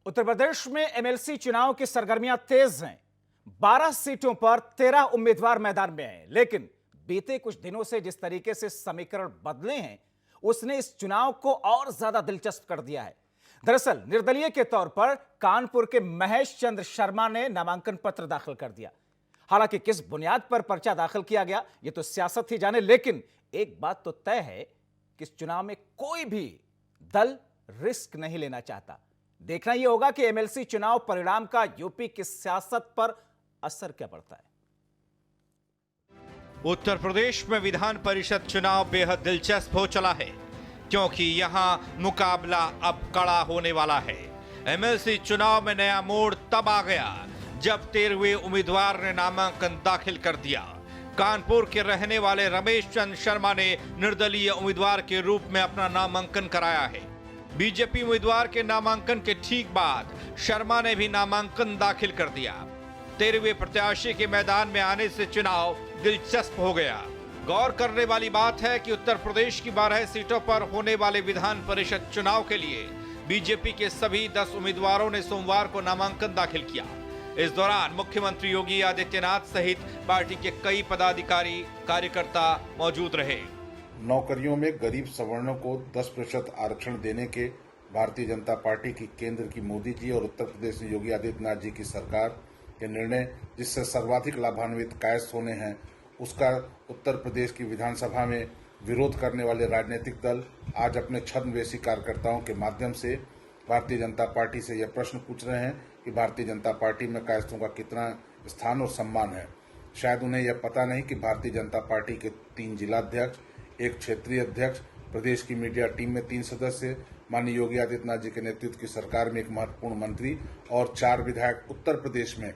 उत्तर प्रदेश में एमएलसी चुनाव की सरगर्मियां तेज हैं। 12 सीटों पर 13 उम्मीदवार मैदान में हैं, लेकिन बीते कुछ दिनों से जिस तरीके से समीकरण बदले हैं, उसने इस चुनाव को और ज्यादा दिलचस्प कर दिया है। दरअसल निर्दलीय के तौर पर कानपुर के महेश चंद्र शर्मा ने नामांकन पत्र दाखिल कर दिया। हालांकि किस बुनियाद पर पर्चा दाखिल किया गया, यह तो सियासत ही जाने, लेकिन एक बात तो तय है कि इस चुनाव में कोई भी दल रिस्क नहीं लेना चाहता। देखना यह होगा कि एमएलसी चुनाव परिणाम का यूपी की सियासत पर असर क्या पड़ता है। उत्तर प्रदेश में विधान परिषद चुनाव बेहद दिलचस्प हो चला है, क्योंकि यहां मुकाबला अब कड़ा होने वाला है। एमएलसी चुनाव में नया मोड़ तब आ गया जब 13वें उम्मीदवार ने नामांकन दाखिल कर दिया। कानपुर के रहने वाले रमेश चंद्र शर्मा ने निर्दलीय उम्मीदवार के रूप में अपना नामांकन कराया है। बीजेपी उम्मीदवार के नामांकन के ठीक बाद शर्मा ने भी नामांकन दाखिल कर दिया। 13वें प्रत्याशी के मैदान में आने से चुनाव दिलचस्प हो गया। गौर करने वाली बात है कि उत्तर प्रदेश की 12 सीटों पर होने वाले विधान परिषद चुनाव के लिए बीजेपी के सभी 10 उम्मीदवारों ने सोमवार को नामांकन दाखिल किया। इस दौरान मुख्यमंत्री योगी आदित्यनाथ सहित पार्टी के कई पदाधिकारी कार्यकर्ता मौजूद रहे। नौकरियों में गरीब सवर्णों को 10% आरक्षण देने के भारतीय जनता पार्टी की केंद्र की मोदी जी और उत्तर प्रदेश में योगी आदित्यनाथ जी की सरकार के निर्णय, जिससे सर्वाधिक लाभान्वित कायस्थ होने हैं, उसका उत्तर प्रदेश की विधानसभा में विरोध करने वाले राजनीतिक दल आज अपने छद्मवेशी कार्यकर्ताओं के माध्यम से भारतीय जनता पार्टी से यह प्रश्न पूछ रहे हैं कि भारतीय जनता पार्टी में कायस्थों का कितना स्थान और सम्मान है। शायद उन्हें यह पता नहीं कि भारतीय जनता पार्टी के 3 जिलाध्यक्ष, एक क्षेत्रीय अध्यक्ष, प्रदेश की मीडिया टीम में 3 सदस्य, माननीय योगी आदित्यनाथ जी के नेतृत्व की सरकार में एक महत्वपूर्ण मंत्री और 4 विधायक उत्तर प्रदेश में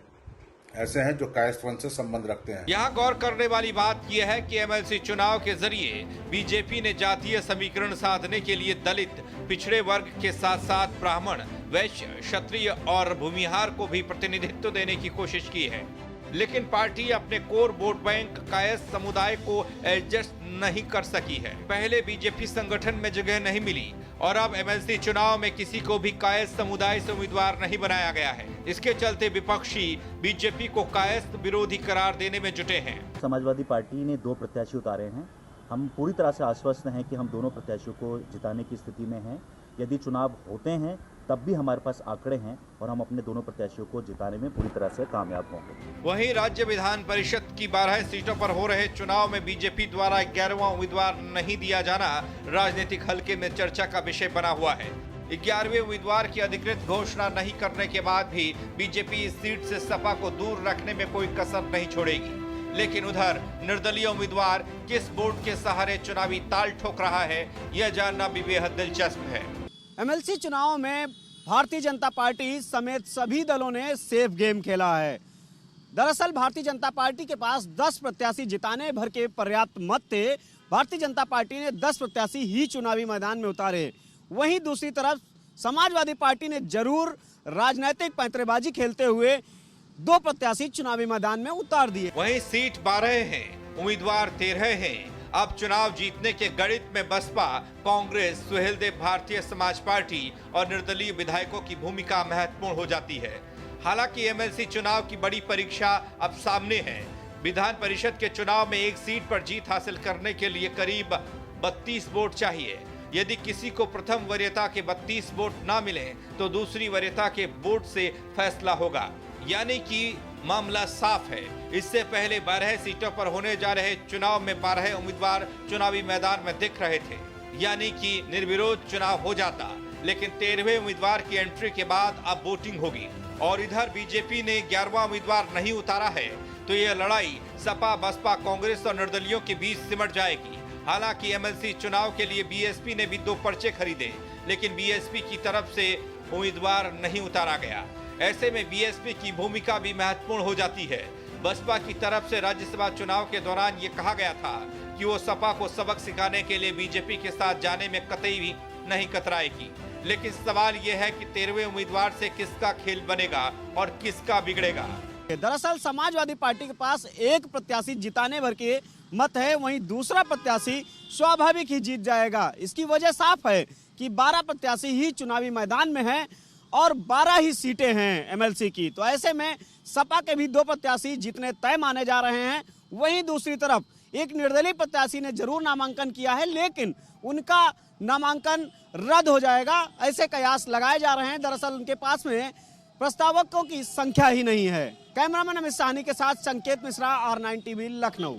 ऐसे हैं जो कायस्थ वंश से संबंध रखते हैं। यहाँ गौर करने वाली बात यह है कि एमएलसी चुनाव के जरिए बीजेपी ने जातीय समीकरण साधने के लिए दलित, पिछड़े वर्ग के साथ साथ ब्राह्मण, वैश्य, क्षत्रिय और भूमिहार को भी प्रतिनिधित्व देने की कोशिश की है। लेकिन पार्टी अपने कोर वोट बैंक कायस्थ समुदाय को एडजस्ट नहीं कर सकी है। पहले बीजेपी संगठन में जगह नहीं मिली और अब एमएलसी चुनाव में किसी को भी कायस्थ समुदाय से उम्मीदवार नहीं बनाया गया है। इसके चलते विपक्षी बीजेपी को कायस्थ विरोधी करार देने में जुटे हैं। समाजवादी पार्टी ने 2 प्रत्याशी उतारे हैं। हम पूरी तरह से आश्वस्त हैं कि हम दोनों प्रत्याशियों को जिताने की स्थिति में हैं। यदि चुनाव होते हैं तब भी हमारे पास आंकड़े हैं और हम अपने दोनों प्रत्याशियों को जिताने में पूरी तरह से कामयाब होंगे। वहीं राज्य विधान परिषद की 12 सीटों पर हो रहे चुनाव में बीजेपी द्वारा 11वां उम्मीदवार नहीं दिया जाना राजनीतिक हलके में चर्चा का विषय बना हुआ है। 11वें उम्मीदवार की अधिकृत घोषणा नहीं करने के बाद भी बीजेपी इस सीट से सपा को दूर रखने में कोई कसर नहीं छोड़ेगी। लेकिन उधर निर्दलीय उम्मीदवार किस बोर्ड के सहारे चुनावी ताल ठोक रहा है, यह जानना भी बेहद दिलचस्प है। एमएलसी चुनाव में भारतीय जनता पार्टी समेत सभी दलों ने सेफ गेम खेला है। दरअसल भारतीय जनता पार्टी के पास 10 प्रत्याशी जिताने भर के पर्याप्त मत थे। भारतीय जनता पार्टी ने 10 प्रत्याशी ही चुनावी मैदान में उतारे। वहीं दूसरी तरफ समाजवादी पार्टी ने जरूर राजनीतिक पैंतरेबाजी खेलते हुए 2 प्रत्याशी चुनावी मैदान में उतार दिए। वहीं सीट 12 हैं, उम्मीदवार 13 हैं। अब चुनाव जीतने के गणित में बसपा, कांग्रेस, सुहेलदेव भारतीय समाज पार्टी और निर्दलीय विधायकों की भूमिका महत्वपूर्ण हो जाती है। हालांकि एमएलसी चुनाव की बड़ी परीक्षा अब सामने है। विधान परिषद के चुनाव में एक सीट पर जीत हासिल करने के लिए करीब 32 वोट चाहिए। यदि किसी को प्रथम वरीयता के 32 वोट ना मिले तो दूसरी वरीयता के वोट से फैसला होगा, यानी कि मामला साफ है। इससे पहले 12 सीटों पर होने जा रहे चुनाव में 12 उम्मीदवार चुनावी मैदान में दिख रहे थे, यानी कि निर्विरोध चुनाव हो जाता। लेकिन 13वें उम्मीदवार की एंट्री के बाद अब वोटिंग होगी और इधर बीजेपी ने 11वां उम्मीदवार नहीं उतारा है, तो यह लड़ाई सपा, बसपा, कांग्रेस और निर्दलियों के बीच सिमट जाएगी। हालांकि एमएलसी चुनाव के लिए बीएसपी ने भी 2 पर्चे खरीदे, लेकिन बीएसपी की तरफ से उम्मीदवार नहीं उतारा गया। ऐसे में बीएसपी की भूमिका भी महत्वपूर्ण हो जाती है। बसपा की तरफ से राज्यसभा चुनाव के दौरान ये कहा गया था कि वो सपा को सबक सिखाने के लिए बीजेपी के साथ जाने में कतई भी नहीं कतराएगी। लेकिन सवाल ये है कि 13वें उम्मीदवार से किसका खेल बनेगा और किसका बिगड़ेगा। दरअसल समाजवादी पार्टी के पास एक प्रत्याशी जिताने भर के मत है, वहीं दूसरा प्रत्याशी स्वाभाविक ही जीत जाएगा। इसकी वजह साफ है कि 12 प्रत्याशी ही चुनावी मैदान में हैं और 12 ही सीटें हैं एमएलसी की। तो ऐसे में सपा के भी 2 प्रत्याशी जितने तय माने जा रहे हैं। वहीं दूसरी तरफ एक निर्दलीय प्रत्याशी ने जरूर नामांकन किया है, लेकिन उनका नामांकन रद्द हो जाएगा, ऐसे कयास लगाए जा रहे हैं। दरअसल उनके पास में प्रस्तावकों की संख्या ही नहीं है। कैमरामैन अमित साहनी के साथ संकेत मिश्रा, R9 टीवी, लखनऊ।